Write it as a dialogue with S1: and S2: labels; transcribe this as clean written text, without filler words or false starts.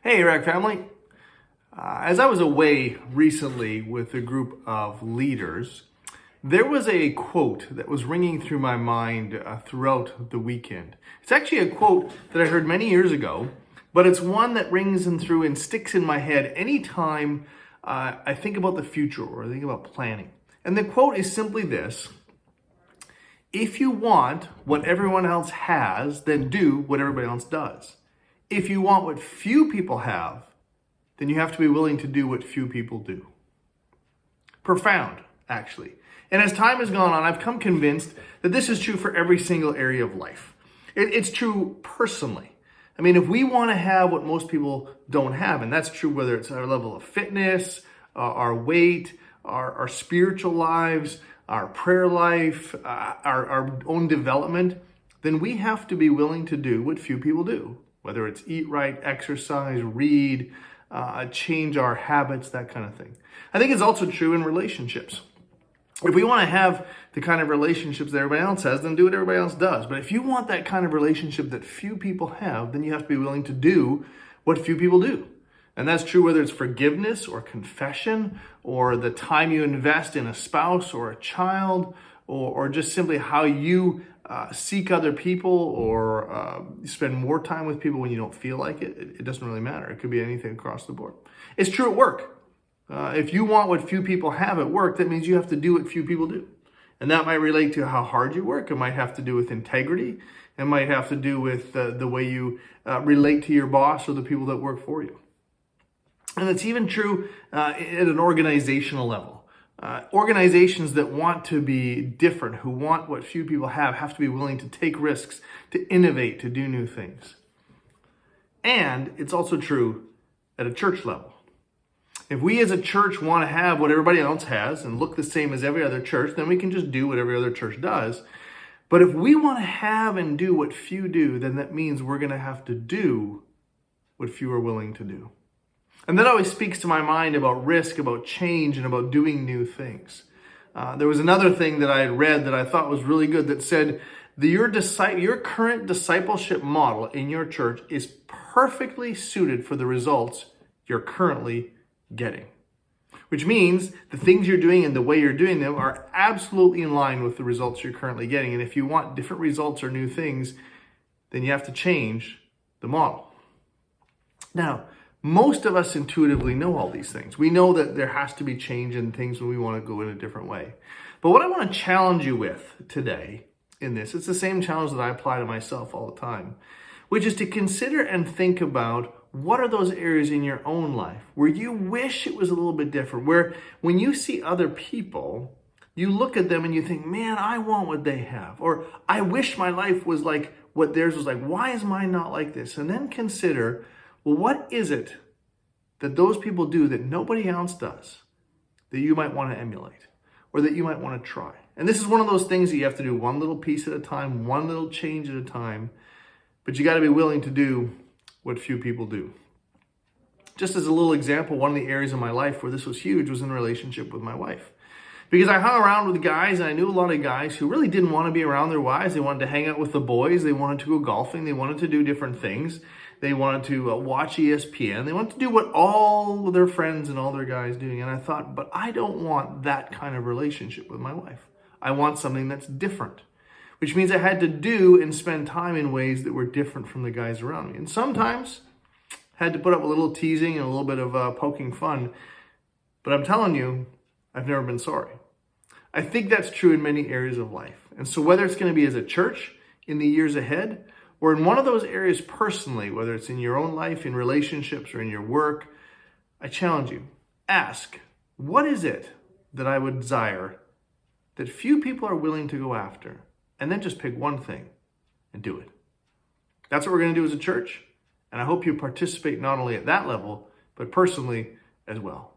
S1: Hey, Iraq family. As I was away recently with a group of leaders, there was a quote that was ringing through my mind throughout the weekend. It's actually a quote that I heard many years ago, but it's one that rings in through and sticks in my head anytime I think about the future or I think about planning. And the quote is simply this: if you want what everyone else has, then do what everybody else does. If you want what few people have, then you have to be willing to do what few people do. Profound, actually. And as time has gone on, I've come convinced that this is true for every single area of life. It's true personally. I mean, if we want to have what most people don't have, and that's true whether it's our level of fitness, our weight, our spiritual lives, our prayer life, our own development, then we have to be willing to do what few people do. Whether it's eat right, exercise, read, change our habits, that kind of thing. I think it's also true in relationships. If we want to have the kind of relationships that everybody else has, then do what everybody else does. But if you want that kind of relationship that few people have, then you have to be willing to do what few people do. And that's true whether it's forgiveness or confession or the time you invest in a spouse or a child or just simply how you seek other people or spend more time with people when you don't feel like it. It doesn't really matter. It could be anything across the board. It's true at work. If you want what few people have at work, that means you have to do what few people do. And that might relate to how hard you work. It might have to do with integrity. It might have to do with the way you relate to your boss or the people that work for you. And it's even true at an organizational level. Organizations that want to be different, who want what few people have to be willing to take risks, to innovate, to do new things. And it's also true at a church level. If we as a church want to have what everybody else has and look the same as every other church, then we can just do what every other church does. But if we want to have and do what few do, then that means we're going to have to do what few are willing to do. And that always speaks to my mind about risk, about change, and about doing new things. There was another thing that I had read that I thought was really good that said that your current discipleship model in your church is perfectly suited for the results you're currently getting. Which means the things you're doing and the way you're doing them are absolutely in line with the results you're currently getting. And if you want different results or new things, then you have to change the model. Now, most of us intuitively know all these things. We know that there has to be change in things when we want to go in a different way. But what I want to challenge you with today in this, it's the same challenge that I apply to myself all the time, which is to consider and think about what are those areas in your own life where you wish it was a little bit different, where when you see other people, you look at them and you think, man, I want what they have, or I wish my life was like what theirs was like. Why is mine not like this? And then consider, well, what is it that those people do that nobody else does that you might want to emulate or that you might want to try? And this is one of those things that you have to do one little piece at a time, one little change at a time, but you got to be willing to do what few people do. Just as a little example, one of the areas of my life where this was huge was in relationship with my wife. Because I hung around with guys, and I knew a lot of guys who really didn't want to be around their wives. They wanted to hang out with the boys. They wanted to go golfing. They wanted to do different things. They wanted to watch ESPN. They wanted to do what all their friends and all their guys doing. And I thought, but I don't want that kind of relationship with my wife. I want something that's different, which means I had to do and spend time in ways that were different from the guys around me. And sometimes had to put up a little teasing and a little bit of poking fun. But I'm telling you, I've never been sorry. I think that's true in many areas of life. And so whether it's going to be as a church in the years ahead, or in one of those areas personally, whether it's in your own life, in relationships, or in your work, I challenge you. Ask, what is it that I would desire that few people are willing to go after? And then just pick one thing and do it. That's what we're going to do as a church. And I hope you participate not only at that level, but personally as well.